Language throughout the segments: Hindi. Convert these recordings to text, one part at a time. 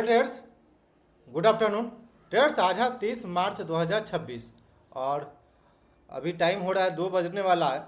Traders, good afternoon. ट्रेडर्स, आज है 30 मार्च 2026 और अभी टाइम हो रहा है 2 बजने वाला है,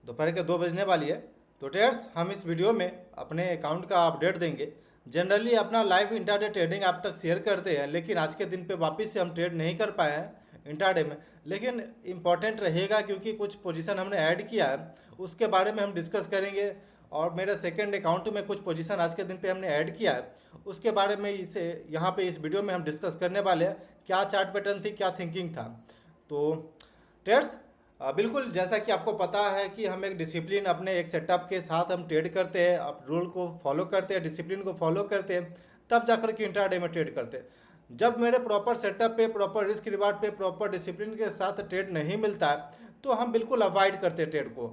दोपहर के 2 बजने वाली है। तो ट्रेडर्स, हम इस वीडियो में अपने अकाउंट का अपडेट देंगे। जनरली अपना लाइव इंट्राडे ट्रेडिंग आप तक शेयर करते हैं, लेकिन आज के दिन पे वापस से हम ट्रेड नहीं कर पाए हैं इंट्राडे में। लेकिन इम्पॉर्टेंट रहेगा क्योंकि कुछ पोजीशन हमने ऐड किया है, उसके बारे में हम डिस्कस करेंगे। और मेरा सेकंड अकाउंट में कुछ पोजीशन आज के दिन पे हमने ऐड किया है, उसके बारे में इसे यहाँ पे इस वीडियो में हम डिस्कस करने वाले हैं। क्या चार्ट पैटर्न थी, क्या थिंकिंग था। तो ट्रेड्स, बिल्कुल जैसा कि आपको पता है कि हम एक डिसिप्लिन अपने एक सेटअप के साथ हम ट्रेड करते हैं, आप रूल को फॉलो करते हैं, डिसिप्लिन को फॉलो करते हैं, तब जाकर के इंट्राडे में ट्रेड करते हैं। जब मेरे प्रॉपर सेटअप पे, प्रॉपर रिस्क रिवार्ड पे, प्रॉपर डिसिप्लिन के साथ ट्रेड नहीं मिलता है तो हम बिल्कुल अवॉइड करते हैं ट्रेड को।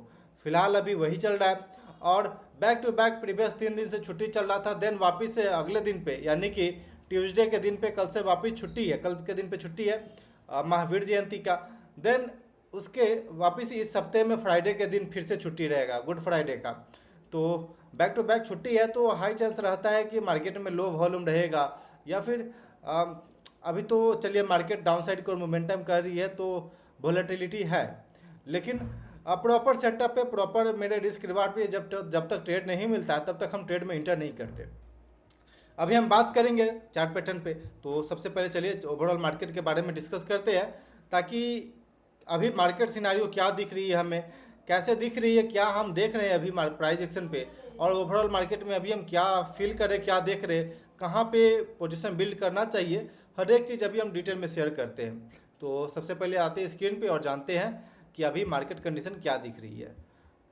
फिलहाल अभी वही चल रहा है और बैक टू बैक प्रीवियस 3 दिन से छुट्टी चल रहा था। देन वापस से अगले दिन पे यानी कि ट्यूसडे के दिन पे, कल से वापस छुट्टी है, कल के दिन पे छुट्टी है महावीर जयंती का। देन उसके वापस इस हफ्ते में फ्राइडे के दिन फिर से छुट्टी रहेगा, गुड फ्राइडे का। तो बैक टू बैक छुट्टी है तो हाई चांस रहता है कि मार्केट में लो वॉल्यूम रहेगा या फिर अभी तो चलिए मार्केट डाउन साइड को मोमेंटम कर रही है तो वॉलेटिलिटी है। लेकिन प्रॉपर सेटअप पे, प्रॉपर मेरे रिस्क रिवार्ड पे जब तक ट्रेड नहीं मिलता है तब तक हम ट्रेड में इंटर नहीं करते। अभी हम बात करेंगे चार्ट पैटर्न पे। तो सबसे पहले चलिए ओवरऑल मार्केट के बारे में डिस्कस करते हैं, ताकि अभी मार्केट सिनारियो क्या दिख रही है, हमें कैसे दिख रही है, क्या हम देख रहे हैं अभी प्राइस एक्शन पे, और ओवरऑल मार्केट में अभी हम क्या फील करें, क्या देख रहे हैं, कहाँ पे पोजीशन बिल्ड करना चाहिए, हर एक चीज़ अभी हम डिटेल में शेयर करते हैं। तो सबसे पहले आते हैं स्क्रीन पे और जानते हैं कि अभी मार्केट कंडीशन क्या दिख रही है।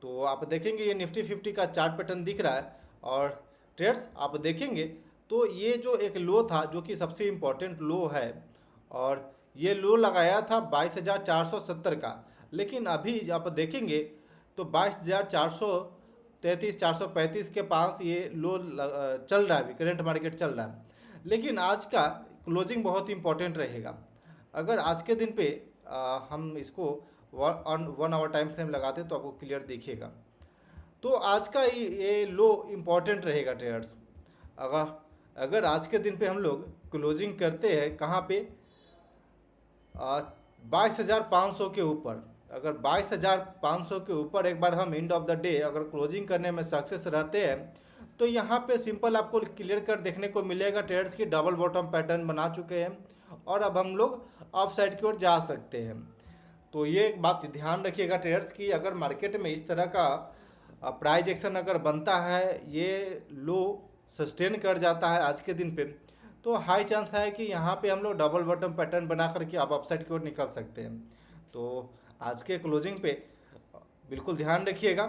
तो आप देखेंगे ये निफ्टी 50 का चार्ट पैटर्न दिख रहा है। और ट्रेड्स, आप देखेंगे तो ये जो एक लो था, जो कि सबसे इम्पोर्टेंट लो है, और ये लो लगाया था 22,470 का। लेकिन अभी आप देखेंगे तो 22,433 435 के पास ये लो चल रहा है, अभी करंट मार्केट चल रहा है। लेकिन आज का क्लोजिंग बहुत इंपॉर्टेंट रहेगा। अगर आज के दिन पे हम इसको 1 आवर टाइम फ्रेम लगाते हैं तो आपको क्लियर दिखेगा। तो आज का ये लो इम्पॉर्टेंट रहेगा ट्रेडर्स। अगर आज के दिन पे हम लोग क्लोजिंग करते हैं कहाँ पे, 22,500 के ऊपर, अगर 22,500 के ऊपर एक बार हम एंड ऑफ द डे अगर क्लोजिंग करने में सक्सेस रहते हैं तो यहाँ पे सिंपल आपको क्लियर कर देखने को मिलेगा ट्रेड्स की डबल बॉटम पैटर्न बना चुके हैं और अब हम लोग अप साइड की ओर जा सकते हैं। तो ये एक बात ध्यान रखिएगा ट्रेडर्स की, अगर मार्केट में इस तरह का प्राइस एक्शन अगर बनता है, ये लो सस्टेन कर जाता है आज के दिन पे, तो हाई चांस है कि यहाँ पे हम लोग डबल बॉटम पैटर्न बना करके अब अपसाइड की ओर निकल सकते हैं। तो आज के क्लोजिंग पे बिल्कुल ध्यान रखिएगा।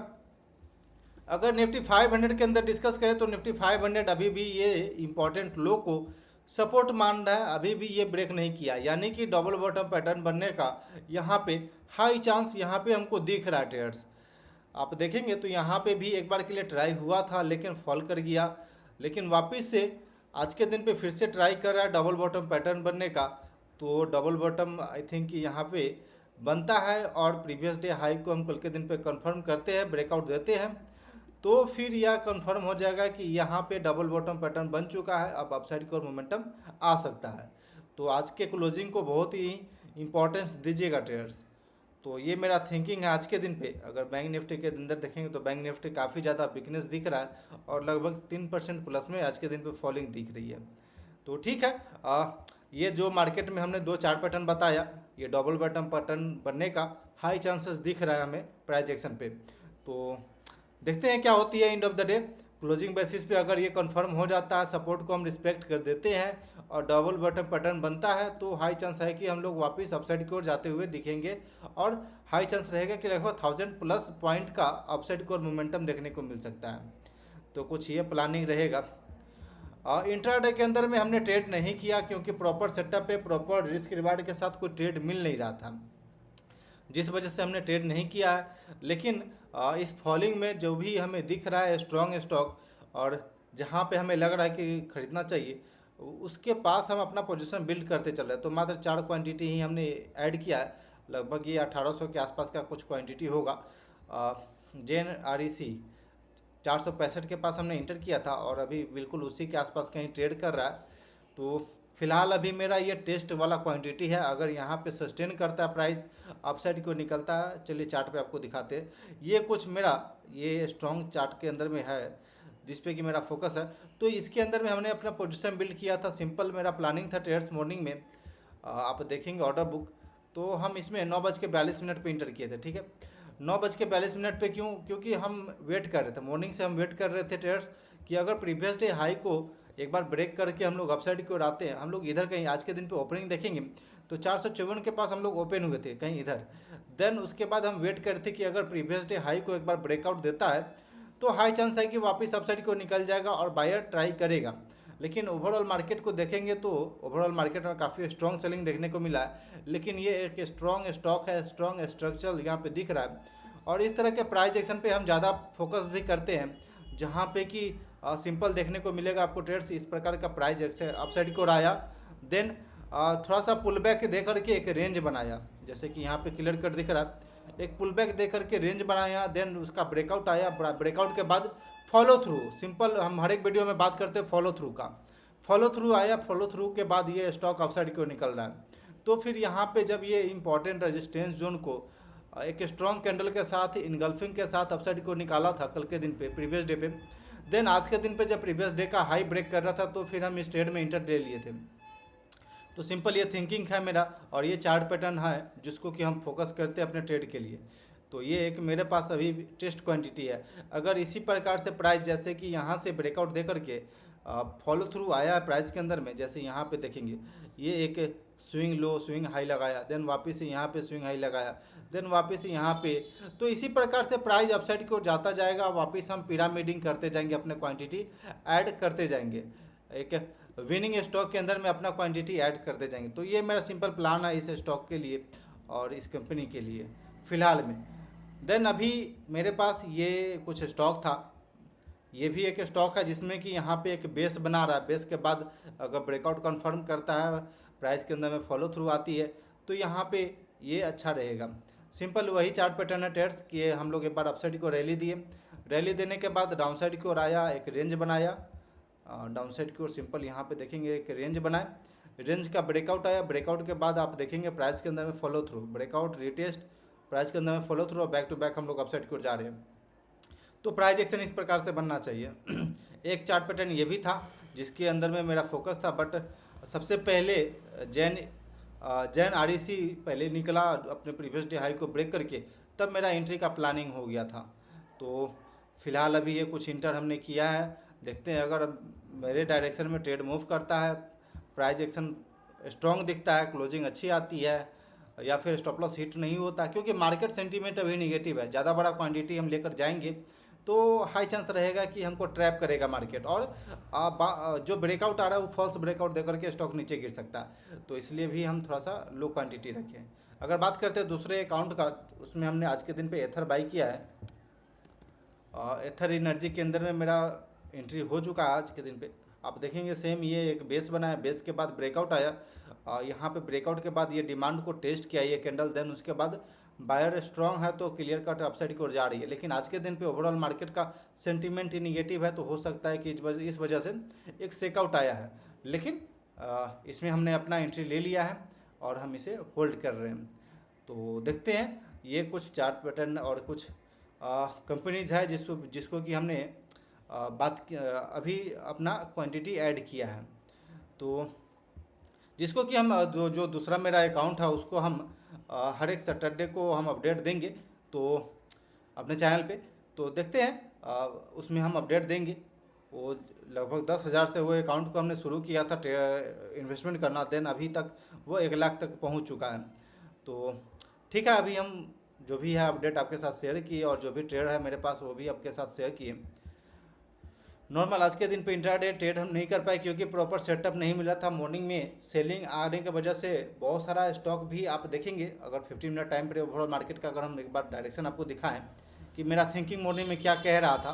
अगर निफ्टी 500 के अंदर डिस्कस करें तो निफ्टी 500 अभी भी ये इम्पॉर्टेंट लो को सपोर्ट मान रहा है, अभी भी ये ब्रेक नहीं किया, यानी कि डबल बॉटम पैटर्न बनने का यहाँ पे हाई चांस यहाँ पे हमको दिख रहा है ट्रेडर्स। आप देखेंगे तो यहाँ पे भी एक बार के लिए ट्राई हुआ था लेकिन फॉल कर गया, लेकिन वापस से आज के दिन पे फिर से ट्राई कर रहा है डबल बॉटम पैटर्न बनने का। तो डबल बॉटम आई थिंक यहाँ पे बनता है और प्रीवियस डे हाई को हम कल के दिन पे कंफर्म करते हैं, ब्रेकआउट देते हैं, तो फिर यह कंफर्म हो जाएगा कि यहाँ पे डबल बॉटम पैटर्न बन चुका है, अब अपसाइड की ओर मोमेंटम आ सकता है। तो आज के क्लोजिंग को बहुत ही इंपॉर्टेंस दीजिएगा ट्रेडर्स। तो ये मेरा थिंकिंग है आज के दिन पे। अगर बैंक निफ्टी के अंदर देखेंगे तो बैंक निफ्टी काफ़ी ज़्यादा वीकनेस दिख रहा है और लगभग 3% प्लस में आज के दिन पे फॉलिंग दिख रही है। तो ठीक है, ये जो मार्केट में हमने 2 चार्ट पैटर्न बताया, ये डबल बॉटम पैटर्न बनने का हाई चांसेस दिख रहा है हमें प्राइस एक्शन पे। तो देखते हैं क्या होती है end of the day. Closing basis पे अगर ये कंफर्म हो जाता है, सपोर्ट को हम रिस्पेक्ट कर देते हैं और डबल बॉटम पैटर्न बनता है, तो हाई चांस है कि हम लोग वापस अपसाइड की ओर जाते हुए दिखेंगे और हाई चांस रहेगा कि लगभग 1000+ पॉइंट का अपसाइड की ओर मोमेंटम देखने को मिल सकता है। तो कुछ ये प्लानिंग रहेगा। इंट्राडे के अंदर में हमने ट्रेड नहीं किया क्योंकि प्रॉपर सेटअप पे, प्रॉपर रिस्क रिवार्ड के साथ कोई ट्रेड मिल नहीं रहा था, जिस वजह से हमने ट्रेड नहीं किया है। लेकिन इस फॉलिंग में जो भी हमें दिख रहा है स्ट्रॉन्ग स्टॉक और जहाँ पे हमें लग रहा है कि खरीदना चाहिए, उसके पास हम अपना पोजीशन बिल्ड करते चल रहे हैं। तो मात्र 4 क्वांटिटी ही हमने ऐड किया है, लगभग ये 1800 के आसपास का कुछ क्वांटिटी होगा। JNREC 465 के पास हमने इंटर किया था और अभी बिल्कुल उसी के आसपास कहीं ट्रेड कर रहा है। तो फिलहाल अभी मेरा ये टेस्ट वाला क्वांटिटी है, अगर यहाँ पे सस्टेन करता है प्राइस, अपसाइड को निकलता है, चलिए चार्ट पे आपको दिखाते हैं। ये कुछ मेरा ये स्ट्रॉन्ग चार्ट के अंदर में है जिस पे कि मेरा फोकस है। तो इसके अंदर में हमने अपना पोजीशन बिल्ड किया था। सिंपल मेरा प्लानिंग था ट्रेड्स मॉर्निंग में, आप देखेंगे ऑर्डर बुक, तो हम इसमें 9:42 पे इंटर किए थे। ठीक है, 9:42 पे क्यों? क्योंकि हम वेट कर रहे थे, मॉर्निंग से हम वेट कर रहे थे ट्रेड्स कि अगर प्रीवियस डे हाई को एक बार ब्रेक करके हम लोग अपसाइड की ओर आते हैं, हम लोग इधर कहीं आज के दिन पे ओपनिंग देखेंगे तो 454 के पास हम लोग ओपन हुए थे कहीं इधर। देन उसके बाद हम वेट करते कि अगर प्रीवियस डे हाई को एक बार ब्रेकआउट देता है तो हाई चांस है कि वापस अपसाइड को निकल जाएगा और बायर ट्राई करेगा। लेकिन ओवरऑल मार्केट को देखेंगे तो ओवरऑल मार्केट में काफ़ी स्ट्रॉन्ग सेलिंग देखने को मिला है, लेकिन ये एक स्ट्रॉन्ग स्टॉक है, स्ट्रॉन्ग स्ट्रक्चर यहाँ पे दिख रहा है। और इस तरह के प्राइस एक्शन पे हम ज़्यादा फोकस भी करते हैं जहाँ पे कि सिंपल देखने को मिलेगा आपको ट्रेड्स इस प्रकार का प्राइस एक्शन अपसाइड को आया, देन थोड़ा सा पुल बैक दे करके एक रेंज बनाया, जैसे कि यहाँ पे क्लियर कट दिख रहा है, एक पुल बैक दे करके रेंज बनाया, देन उसका ब्रेकआउट आया, ब्रेकआउट के बाद फॉलो थ्रू। सिंपल हम हर एक वीडियो में बात करते हैं फॉलो थ्रू का, फॉलो थ्रू आया, फॉलो थ्रू के बाद ये स्टॉक अपसाइड को निकल रहा है। तो फिर यहाँ पे जब ये इंपॉर्टेंट रेजिस्टेंस जोन को एक स्ट्रॉन्ग कैंडल के साथ इनगल्फिंग के साथ अपसाइड को निकाला था कल के दिन पे, प्रीवियस डे पे, देन आज के दिन पे जब प्रीवियस डे का हाई ब्रेक कर रहा था तो फिर हम इस ट्रेड में इंटर ले लिए थे। तो सिंपल ये थिंकिंग है मेरा, और ये चार्ट पैटर्न है जिसको कि हम फोकस करते हैं अपने ट्रेड के लिए। तो ये एक मेरे पास अभी टेस्ट क्वांटिटी है। अगर इसी प्रकार से प्राइस जैसे कि यहाँ से ब्रेकआउट दे करके फॉलो थ्रू आया है प्राइस के अंदर में, जैसे यहाँ पे देखेंगे ये एक स्विंग लो स्विंग हाई लगाया, देन वापस से यहाँ पे स्विंग हाई लगाया, देन वापस से यहाँ पे, तो इसी प्रकार से प्राइस अपसाइड की ओर जाता जाएगा। वापस हम पिरामिडिंग करते जाएंगे, अपने क्वांटिटी ऐड करते जाएंगे, एक विनिंग स्टॉक के अंदर में अपना क्वांटिटी ऐड करते जाएंगे। तो ये मेरा सिंपल प्लान है इस स्टॉक के लिए और इस कंपनी के लिए फ़िलहाल में। देन अभी मेरे पास ये कुछ स्टॉक था, ये भी एक स्टॉक है जिसमें कि यहाँ पे एक बेस बना रहा है, बेस के बाद अगर ब्रेकआउट कंफर्म करता है, प्राइस के अंदर में फॉलो थ्रू आती है, तो यहाँ पे ये अच्छा रहेगा। सिंपल वही चार्ट पैटर्न है ट्रेड्स कि हम लोग एक बार अपसाइड को रैली दिए, रैली देने के बाद डाउन साइड की ओर आया, एक रेंज बनाया, डाउन साइड की ओर सिंपल यहाँ पे देखेंगे एक रेंज बनाए, रेंज का ब्रेकआउट आया, ब्रेकआउट के बाद आप देखेंगे प्राइस के अंदर में follow through, breakout retest, price के अंदर में फॉलो थ्रू और बैक टू बैक हम लोग अपसाइड की ओर जा रहे हैं। तो प्राइस एक्शन इस प्रकार से बनना चाहिए। एक चार्ट पैटर्न ये भी था जिसके अंदर में मेरा फोकस था, बट सबसे पहले जैन आरईसी पहले निकला अपने प्रीवियस डे हाई को ब्रेक करके, तब मेरा एंट्री का प्लानिंग हो गया था। तो फिलहाल अभी ये कुछ इंटर हमने किया है, देखते हैं अगर मेरे डायरेक्शन में ट्रेड मूव करता है, प्राइस एक्शन स्ट्रॉन्ग दिखता है, क्लोजिंग अच्छी आती है, या फिर स्टॉप लॉस हिट नहीं होता, क्योंकि मार्केट सेंटीमेंट अभी निगेटिव है, ज़्यादा बड़ा क्वांटिटी हम लेकर जाएंगे तो हाई चांस रहेगा कि हमको ट्रैप करेगा मार्केट, और जो ब्रेकआउट आ रहा है वो फॉल्स ब्रेकआउट देकर के स्टॉक नीचे गिर सकता है। तो इसलिए भी हम थोड़ा सा लो क्वांटिटी रखें। अगर बात करते हैं दूसरे अकाउंट का, उसमें हमने आज के दिन पे एथर बाई किया है, एथर एनर्जी के अंदर में मेरा एंट्री हो चुका है आज के दिन पे। आप देखेंगे सेम ये एक बेस बनाया, बेस के बाद ब्रेकआउट आया, यहाँ पे ब्रेकआउट के बाद ये डिमांड को टेस्ट किया ये कैंडल, देन उसके बाद बायर स्ट्रांग है तो क्लियर कट अपसाइड की ओर जा रही है। लेकिन आज के दिन पे ओवरऑल मार्केट का सेंटीमेंट ही निगेटिव है, तो हो सकता है कि इस वजह से एक सेकआउट आया है, लेकिन इसमें हमने अपना एंट्री ले लिया है और हम इसे होल्ड कर रहे हैं। तो देखते हैं, ये कुछ चार्ट पैटर्न और कुछ कंपनीज है जिसको कि हमने अभी अपना क्वांटिटी ऐड किया है। तो जिसको कि हम जो दूसरा मेरा अकाउंट है उसको हम हर एक सैटरडे को हम अपडेट देंगे तो अपने चैनल पे। तो देखते हैं उसमें हम अपडेट देंगे। वो लगभग 10,000 से वो अकाउंट को हमने शुरू किया था इन्वेस्टमेंट करना, देन अभी तक वो 1 लाख तक पहुंच चुका है। तो ठीक है, अभी हम जो भी है अपडेट आपके साथ शेयर किए और जो भी ट्रेड है मेरे पास वो भी आपके साथ शेयर किए। नॉर्मल आज के दिन पे इंट्राडे ट्रेड हम नहीं कर पाए क्योंकि प्रॉपर सेटअप नहीं मिला था। मॉर्निंग में सेलिंग आने की वजह से बहुत सारा स्टॉक भी आप देखेंगे, अगर 15 मिनट टाइम पर ओवरऑल मार्केट का अगर हम एक बार डायरेक्शन आपको दिखाएं कि मेरा थिंकिंग मॉर्निंग में क्या कह रहा था,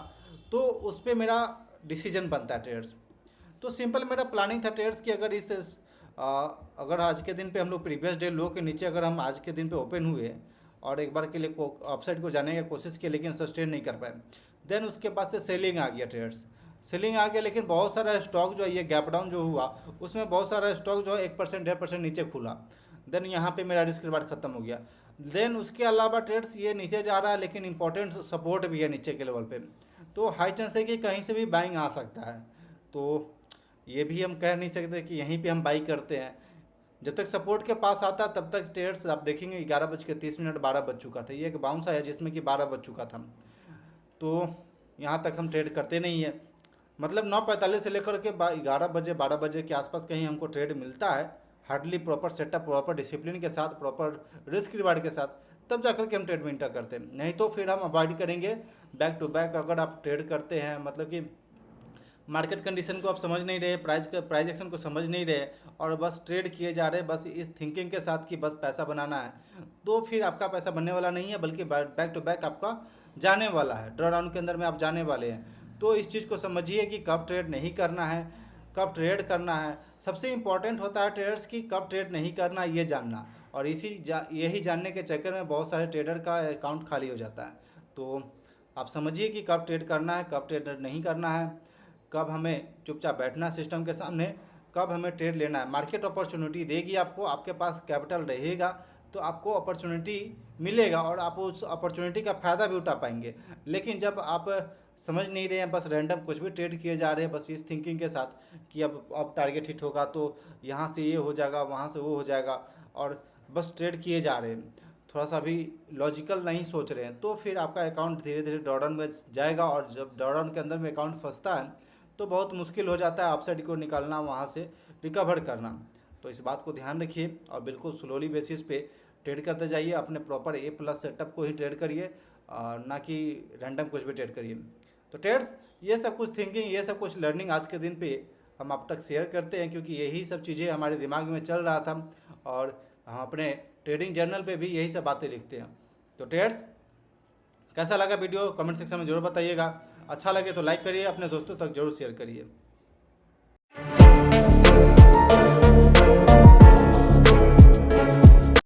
तो उस पर मेरा डिसीजन बनता है ट्रेड्स। तो सिंपल मेरा प्लानिंग था ट्रेड्स कि अगर आज के दिन पे हम लोग प्रीवियस डे लो के नीचे अगर हम आज के दिन पे ओपन हुए और एक बार के लिए अपसाइड को जाने की कोशिश की लेकिन सस्टेन नहीं कर पाए, देन उसके बाद से सेलिंग आ गया ट्रेड्स। सेलिंग आ गया, लेकिन बहुत सारा स्टॉक जो है ये गैप डाउन जो हुआ उसमें बहुत सारा स्टॉक जो है 1% 1.5% नीचे खुला। देन यहाँ पे मेरा रिस्क रिवार्ड खत्म हो गया। देन उसके अलावा ट्रेड्स ये नीचे जा रहा है, लेकिन इंपॉर्टेंट सपोर्ट भी है नीचे के लेवल पे, तो हाई चांस है कि कहीं से भी बाइंग आ सकता है। तो ये भी हम कह नहीं सकते कि यहीं पे हम बाई करते हैं। जब तक सपोर्ट के पास आता तब तक ट्रेड्स आप देखेंगे 11:30 12 बज चुका था, ये एक बाउंस आया जिसमें कि 12 बज चुका था। तो यहाँ तक हम ट्रेड करते नहीं है, मतलब 9:45 से लेकर के 11 बजे 12 बजे के आसपास कहीं हमको ट्रेड मिलता है, hardly proper setup, proper discipline के साथ, प्रॉपर रिस्क रिवार्ड के साथ, तब जाकर के हम ट्रेड में इंटर करते हैं। नहीं तो फिर हम अवॉइड करेंगे बैक टू बैक। अगर आप ट्रेड करते हैं मतलब कि मार्केट कंडीशन को आप समझ नहीं रहे, प्राइस एक्शन को समझ नहीं रहे और बस ट्रेड किए जा रहे बस इस थिंकिंग के साथ कि बस पैसा बनाना है, तो फिर आपका पैसा बनने वाला नहीं है, बल्कि बैक टू बैक आपका जाने वाला है, ड्रॉ डाउन के अंदर में आप जाने वाले हैं। तो इस चीज़ को समझिए कि कब ट्रेड नहीं करना है, कब ट्रेड करना है। सबसे इम्पॉर्टेंट होता है ट्रेडर्स की कब ट्रेड नहीं करना ये जानना, और यही जानने के चक्कर में बहुत सारे ट्रेडर का अकाउंट खाली हो जाता है। तो आप समझिए कि कब ट्रेड करना है, कब ट्रेड नहीं करना है, कब हमें चुपचाप बैठना सिस्टम के सामने, कब हमें ट्रेड लेना है। मार्केट अपॉर्चुनिटी देगी आपको, आपके पास कैपिटल रहेगा तो आपको अपॉर्चुनिटी मिलेगा और आप उस अपॉर्चुनिटी का फ़ायदा भी उठा पाएंगे। लेकिन जब आप समझ नहीं रहे हैं, बस रैंडम कुछ भी ट्रेड किए जा रहे हैं, बस इस थिंकिंग के साथ कि अब टारगेट हिट होगा तो यहाँ से ये हो जाएगा, वहाँ से वो हो जाएगा, और बस ट्रेड किए जा रहे हैं, थोड़ा सा भी लॉजिकल नहीं सोच रहे हैं, तो फिर आपका अकाउंट धीरे धीरे ड्रॉडाउन में जाएगा। और जब ड्रॉडाउन के अंदर में अकाउंट फंसता है तो बहुत मुश्किल हो जाता है अपसाइड को निकालना, वहाँ से रिकवर करना। तो इस बात को ध्यान रखिए और बिल्कुल स्लोली बेसिस पे ट्रेड करते जाइए, अपने प्रॉपर A+ सेटअप को ही ट्रेड करिए, ना कि रैंडम कुछ भी ट्रेड करिए। तो ट्रेड्स ये सब कुछ थिंकिंग, ये सब कुछ लर्निंग आज के दिन पे हम आप तक शेयर करते हैं, क्योंकि यही सब चीज़ें हमारे दिमाग में चल रहा था और हम अपने ट्रेडिंग जर्नल पे भी यही सब बातें लिखते हैं। तो ट्रेड्स कैसा लगा वीडियो कमेंट सेक्शन में ज़रूर बताइएगा। अच्छा लगे तो लाइक करिए, अपने दोस्तों तक जरूर शेयर करिए।